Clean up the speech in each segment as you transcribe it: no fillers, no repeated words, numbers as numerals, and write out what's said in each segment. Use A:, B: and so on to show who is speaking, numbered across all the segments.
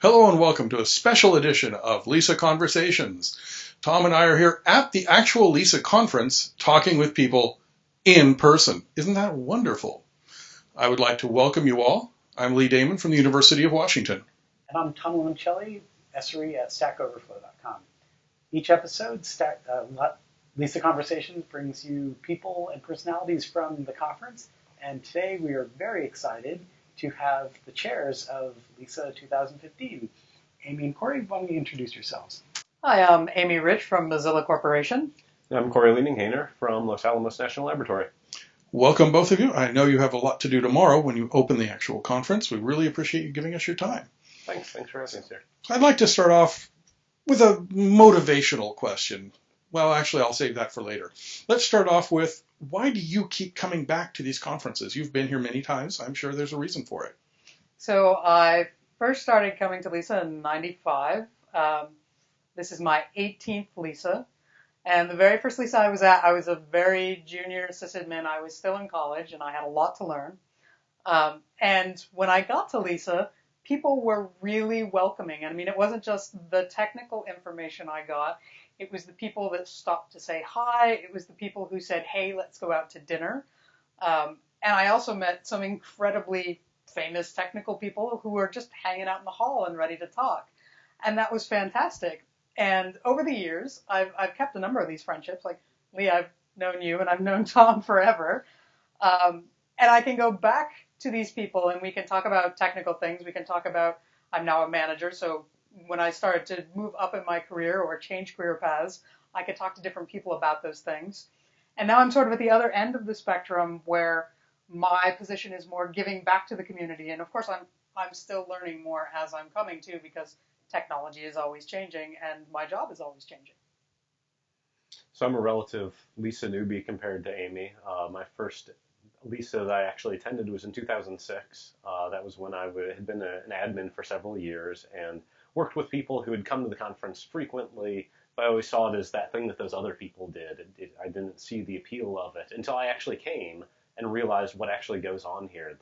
A: Hello and welcome to a special edition of LISA Conversations. Tom and I are here at the actual LISA conference talking with people in person. Isn't that wonderful? I would like to welcome you all. I'm Lee Damon from the University of Washington.
B: And I'm Tom Limoncelli, SRE at StackOverflow.com. Each episode, LISA Conversations brings you people and personalities from the conference. And today we are very excited to have the chairs of LISA 2015. Amy and Cory, why don't you introduce yourselves?
C: Hi, I'm Amy Rich from Mozilla Corporation.
D: I'm Cory Lueninghoener from Los Alamos National Laboratory.
A: Welcome, both of you. I know you have a lot to do tomorrow when you open the actual conference. We really appreciate you giving us your time.
D: Thanks for having us here.
A: I'd like to start off with a motivational question. Well, actually, I'll save that for later. Let's start off with, why do you keep coming back to these conferences? You've been here many times. I'm sure there's a reason for it.
C: So I first started coming to LISA in '95. This is my 18th LISA. And the very first LISA I was at, I was a very junior sysadmin. I was still in college, and I had a lot to learn. And when I got to LISA, people were really welcoming. I mean, it wasn't just the technical information I got. It was the people that stopped to say hi. It was the people who said, hey, let's go out to dinner. And I also met some incredibly famous technical people who were just hanging out in the hall and ready to talk. And that was fantastic. And over the years, I've kept a number of these friendships. Like, Lee, I've known you, and I've known Tom forever. And I can go back to these people, and we can talk about technical things. We can talk about, I'm now a manager, so when I started to move up in my career or change career paths, I could talk to different people about those things. And now I'm sort of at the other end of the spectrum where my position is more giving back to the community. And of course, I'm still learning more as I'm coming to, because technology is always changing and my job is always changing.
D: So I'm a relative LISA newbie compared to Amy. My first LISA that I actually attended was in 2006. That was when I had been an admin for several years and worked with people who had come to the conference frequently, but I always saw it as that thing that those other people did. I didn't see the appeal of it until I actually came and realized what actually goes on here.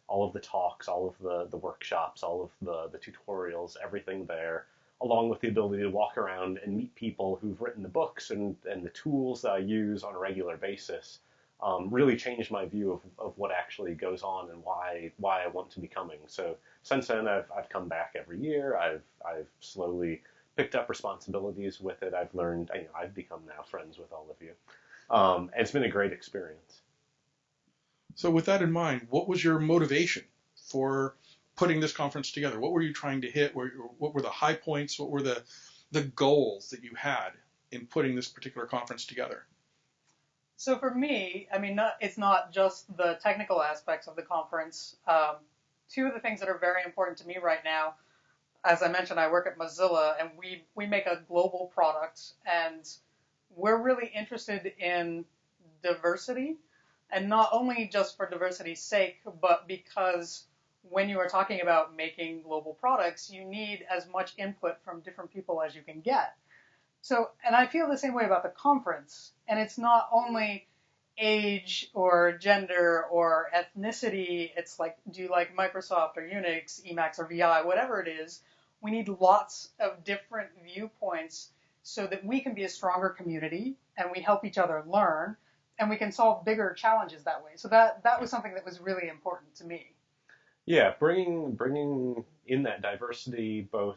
D: All of the talks, all of the workshops, all of the tutorials, everything there, along with the ability to walk around and meet people who've written the books and the tools that I use on a regular basis, really changed my view of what actually goes on and why I want to be coming. So since then, I've come back every year. I've slowly picked up responsibilities with it. I've learned, I've become now friends with all of you. And it's been a great experience.
A: So with that in mind, what was your motivation for putting this conference together? What were you trying to hit? What were the high points? What were the goals that you had in putting this particular conference together?
C: So for me, I mean, it's not just the technical aspects of the conference. Two of the things that are very important to me right now, as I mentioned, I work at Mozilla, and we make a global product, and we're really interested in diversity, and not only just for diversity's sake, but because when you are talking about making global products, you need as much input from different people as you can get. So, and I feel the same way about the conference. And it's not only age or gender or ethnicity. It's like, do you like Microsoft or Unix, Emacs or VI, whatever it is. We need lots of different viewpoints so that we can be a stronger community and we help each other learn and we can solve bigger challenges that way. So that was something that was really important to me.
D: Yeah, bringing in that diversity, both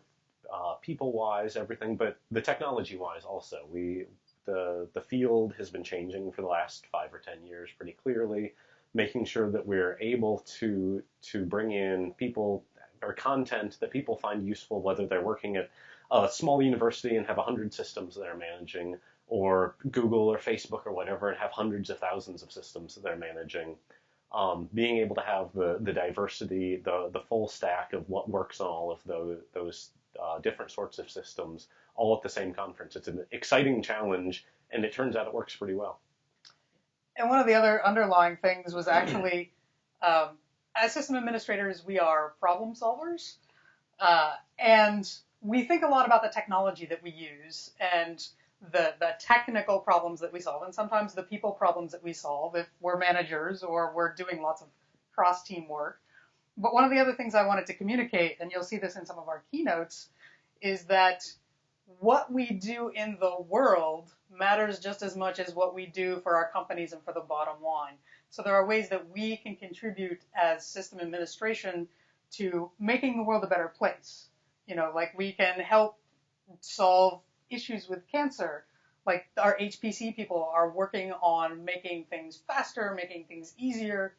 D: people-wise, everything, but the technology-wise also. The field has been changing for the last 5 or 10 years pretty clearly, making sure that we're able to bring in people or content that people find useful, whether they're working at a small university and have 100 systems that they're managing, or Google or Facebook or whatever and have hundreds of thousands of systems that they're managing. Being able to have the diversity, the full stack of what works on all of those different sorts of systems all at the same conference. It's an exciting challenge, and it turns out it works pretty well.
C: And one of the other underlying things was actually, as system administrators, we are problem solvers. And we think a lot about the technology that we use and the technical problems that we solve, and sometimes the people problems that we solve if we're managers or we're doing lots of cross-team work. But one of the other things I wanted to communicate, and you'll see this in some of our keynotes, is that what we do in the world matters just as much as what we do for our companies and for the bottom line. So there are ways that we can contribute as system administration to making the world a better place. Like we can help solve issues with cancer. Like our HPC people are working on making things faster, making things easier.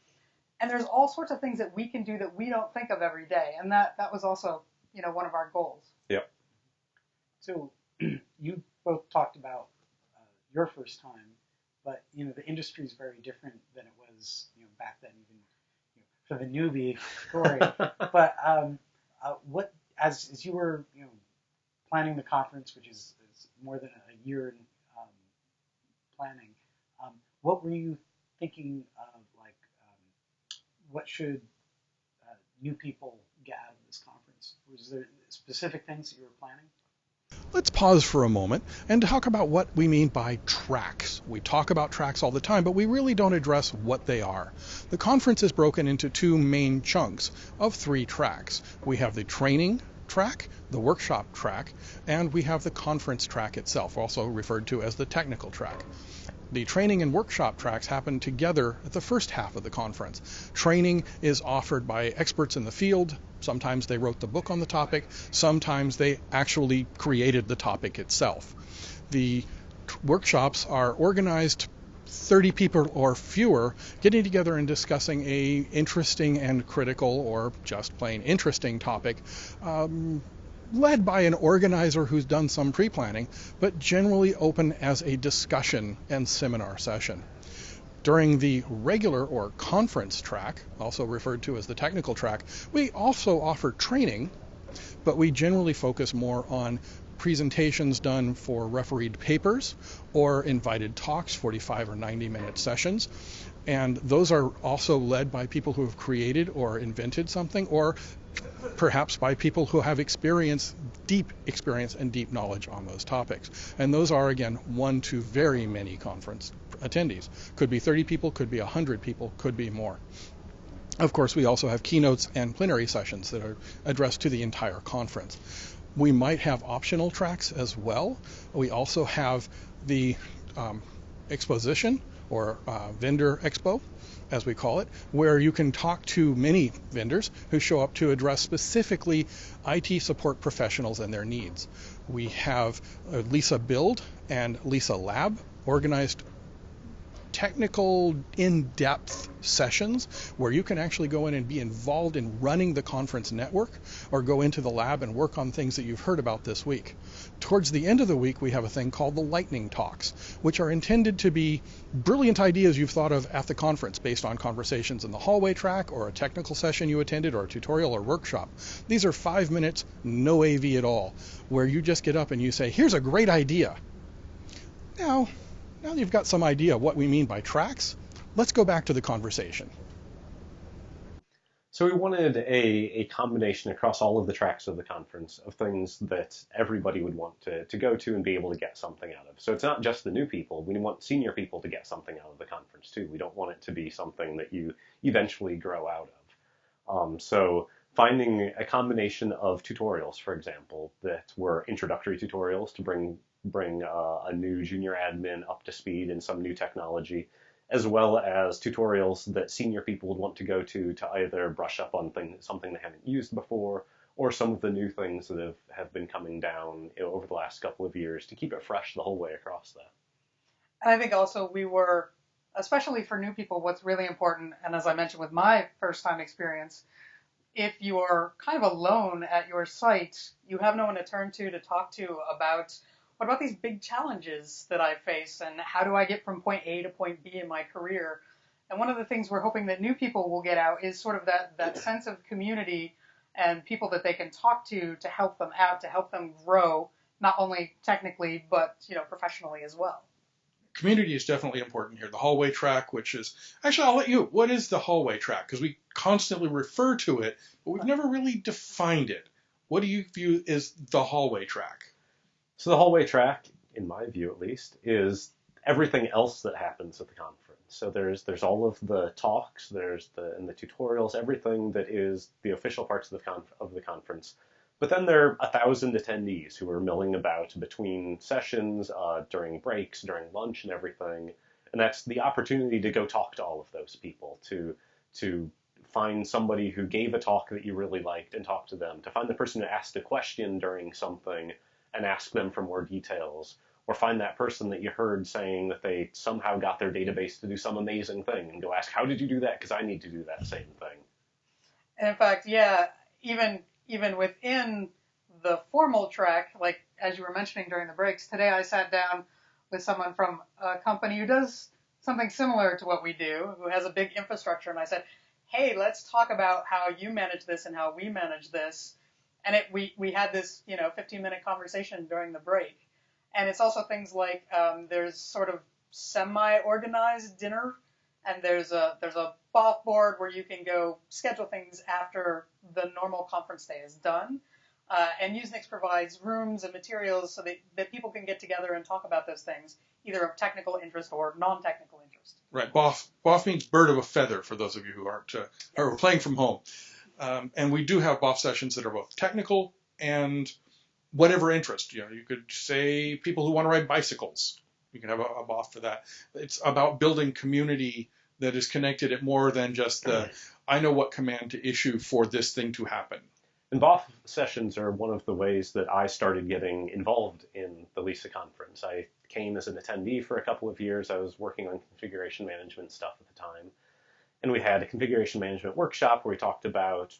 C: And there's all sorts of things that we can do that we don't think of every day. And that was also, one of our goals.
D: Yep.
B: So you both talked about your first time, but, the industry is very different than it was, back then, even for the newbie, Cory. But what, as you were, planning the conference, which is more than a year in planning, what were you thinking of, like, what should new people get out of this conference? Was there specific things that you were planning?
A: Let's pause for a moment and talk about what we mean by tracks. We talk about tracks all the time, but we really don't address what they are. The conference is broken into two main chunks of 3 tracks. We have the training track, the workshop track, and we have the conference track itself, also referred to as the technical track. The training and workshop tracks happen together at the first half of the conference. Training is offered by experts in the field. Sometimes they wrote the book on the topic. Sometimes they actually created the topic itself. The workshops are organized 30 people or fewer getting together and discussing a interesting and critical or just plain interesting topic, led by an organizer who's done some pre-planning, but generally open as a discussion and seminar session. During the regular or conference track, also referred to as the technical track, we also offer training, but we generally focus more on presentations done for refereed papers or invited talks, 45 or 90-minute sessions. And those are also led by people who have created or invented something, or perhaps by people who have deep experience and deep knowledge on those topics. And those are, again, 1 to very many conference attendees. Could be 30 people, could be 100 people, could be more. Of course, we also have keynotes and plenary sessions that are addressed to the entire conference. We might have optional tracks as well. We also have the exposition, or vendor expo, as we call it, where you can talk to many vendors who show up to address specifically IT support professionals and their needs. We have LISA Build and LISA Lab, organized technical, in-depth sessions where you can actually go in and be involved in running the conference network, or go into the lab and work on things that you've heard about this week. Towards the end of the week, we have a thing called the lightning talks, which are intended to be brilliant ideas you've thought of at the conference based on conversations in the hallway track, or a technical session you attended, or a tutorial or workshop. These are 5 minutes, no AV at all, where you just get up and you say, here's a great idea. Now you've got some idea of what we mean by tracks, let's go back to the conversation.
D: So we wanted a combination across all of the tracks of the conference of things that everybody would want to go to and be able to get something out of. So it's not just the new people. We want senior people to get something out of the conference too. We don't want it to be something that you eventually grow out of. So finding a combination of tutorials, for example, that were introductory tutorials to bring a new junior admin up to speed in some new technology, as well as tutorials that senior people would want to go to either brush up on something they haven't used before, or some of the new things that have been coming down over the last couple of years to keep it fresh the whole way across that.
C: And I think also we were, especially for new people, what's really important, and as I mentioned with my first time experience, if you're kind of alone at your site, you have no one to turn to talk to about, what about these big challenges that I face, and how do I get from point A to point B in my career? And one of the things we're hoping that new people will get out is sort of that sense of community and people that they can talk to help them out, to help them grow, not only technically, but professionally as well.
A: Community is definitely important here. The hallway track, which is, actually, I'll let you, what is the hallway track? Because we constantly refer to it, but we've never really defined it. What do you view as the hallway track?
D: So the hallway track, in my view at least, is everything else that happens at the conference. So there's all of the talks, and the tutorials, everything that is the official parts of the conference. But then there are 1,000 attendees who are milling about between sessions, during breaks, during lunch, and everything. And that's the opportunity to go talk to all of those people, to find somebody who gave a talk that you really liked and talk to them, to find the person who asked a question during something and ask them for more details, or find that person that you heard saying that they somehow got their database to do some amazing thing and go ask, how did you do that? Because I need to do that same thing.
C: And in fact, yeah, even within the formal track, like as you were mentioning during the breaks, today I sat down with someone from a company who does something similar to what we do, who has a big infrastructure, and I said, hey, let's talk about how you manage this and how we manage this. And we had this 15-minute conversation during the break. And it's also things like there's sort of semi-organized dinner, and there's a BOF board where you can go schedule things after the normal conference day is done. And USENIX provides rooms and materials so that people can get together and talk about those things, either of technical interest or non-technical interest.
A: Right. BOF means bird of a feather for those of you who aren't who are playing from home. And we do have BOF sessions that are both technical and whatever interest. You could say people who want to ride bicycles. You can have a BOF for that. It's about building community that is connected at more than just I know what command to issue for this thing to happen.
D: And BOF sessions are one of the ways that I started getting involved in the LISA conference. I came as an attendee for a couple of years. I was working on configuration management stuff at the time. And we had a configuration management workshop where we talked about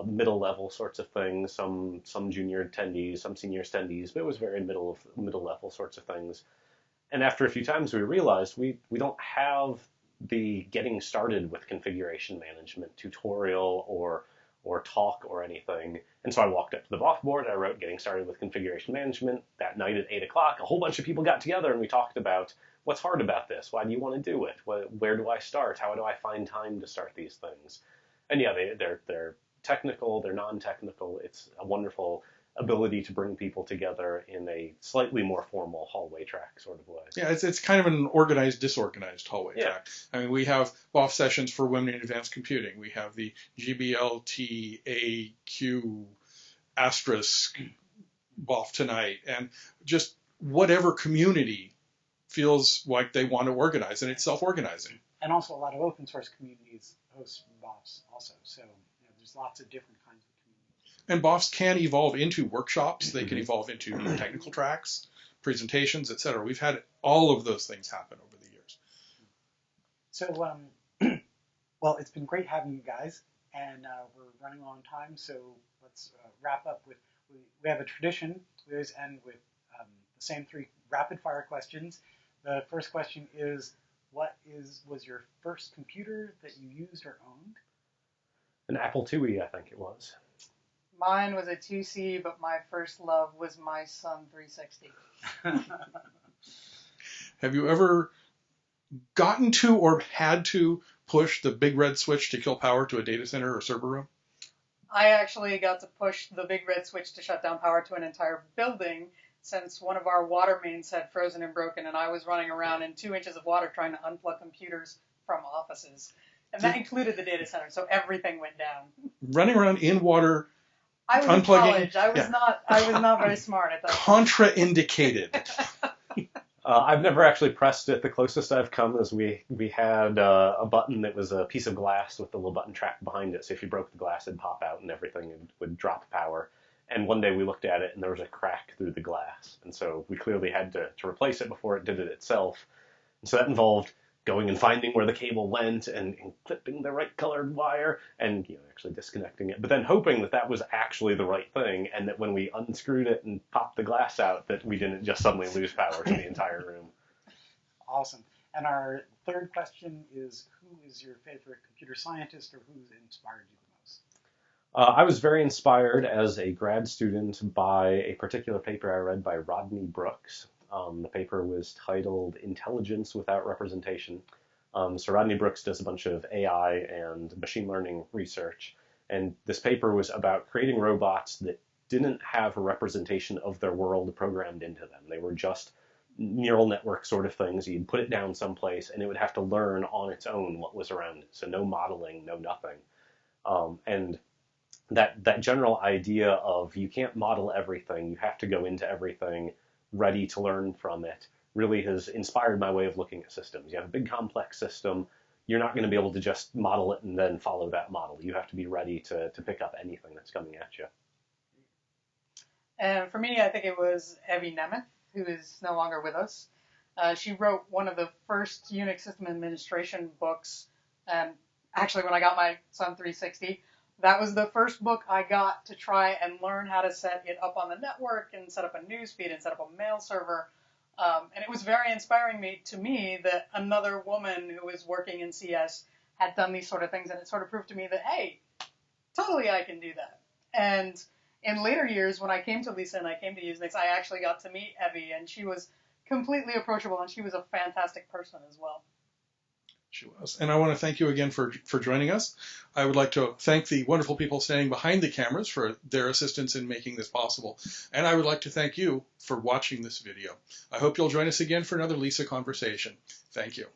D: middle level sorts of things, some junior attendees, some senior attendees, but it was very middle level sorts of things. And after a few times we realized we don't have the getting started with configuration management tutorial or talk or anything. And so I walked up to the BOF board, I wrote getting started with configuration management. That night at 8 o'clock, a whole bunch of people got together and we talked about what's hard about this? Why do you want to do it? Where do I start? How do I find time to start these things? And yeah, they're technical, they're non-technical. It's a wonderful ability to bring people together in a slightly more formal hallway track sort of way.
A: Yeah, it's kind of an organized, disorganized hallway track. I mean, we have BOF sessions for women in advanced computing. We have the GBLTAQ asterisk BOF tonight, and just whatever community feels like they want to organize, and it's self-organizing.
B: And also a lot of open source communities host BOFs also. So there's lots of different kinds of communities.
A: And BOFs can evolve into workshops. They can evolve into technical tracks, presentations, etc. We've had all of those things happen over the years.
B: So, well, it's been great having you guys, and we're running a long time, so let's wrap up with, we have a tradition. We always end with the same 3 rapid-fire questions. The first question is, was your first computer that you used or owned?
D: An Apple IIe, I think it was.
C: Mine was a 2C, but my first love was my Sun 360.
A: Have you ever gotten to or had to push the big red switch to kill power to a data center or server room?
C: I actually got to push the big red switch to shut down power to an entire building, since one of our water mains had frozen and broken, and I was running around in 2 inches of water trying to unplug computers from offices. And that included the data center, so everything went down.
A: Running around in water,
C: I was
A: unplugging,
C: in college. I was not very smart at that.
A: Contraindicated.
D: I've never actually pressed it. The closest I've come is we had a button that was a piece of glass with a little button trapped behind it. So if you broke the glass, it'd pop out and everything would drop power. And one day we looked at it and there was a crack through the glass. And so we clearly had to replace it before it did it itself. And so that involved going and finding where the cable went and clipping the right colored wire and actually disconnecting it. But then hoping that that was actually the right thing and that when we unscrewed it and popped the glass out that we didn't just suddenly lose power to the entire room.
B: Awesome. And our third question is, who is your favorite computer scientist or who's inspired you the most?
D: I was very inspired as a grad student by a particular paper I read by Rodney Brooks. The paper was titled Intelligence Without Representation. So Rodney Brooks does a bunch of AI and machine learning research. And this paper was about creating robots that didn't have a representation of their world programmed into them. They were just neural network sort of things. You'd put it down someplace, and it would have to learn on its own what was around it. So no modeling, no nothing. And that general idea of you can't model everything, you have to go into everything ready to learn from it, really has inspired my way of looking at systems. You have a big complex system, you're not going to be able to just model it and then follow that model. You have to be ready to pick up anything that's coming at you.
C: And for me, I think it was Evie Nemeth, who is no longer with us. She wrote one of the first Unix system administration books. Actually, when I got my Sun 360, that was the first book I got to try and learn how to set it up on the network and set up a newsfeed and set up a mail server. And it was very inspiring to me that another woman who was working in CS had done these sort of things, and it sort of proved to me that, hey, totally I can do that. And in later years, when I came to LISA and I came to USENIX, I actually got to meet Evie, and she was completely approachable, and she was a fantastic person as well.
A: She was. And I want to thank you again for joining us. I would like to thank the wonderful people standing behind the cameras for their assistance in making this possible. And I would like to thank you for watching this video. I hope you'll join us again for another LISA conversation. Thank you.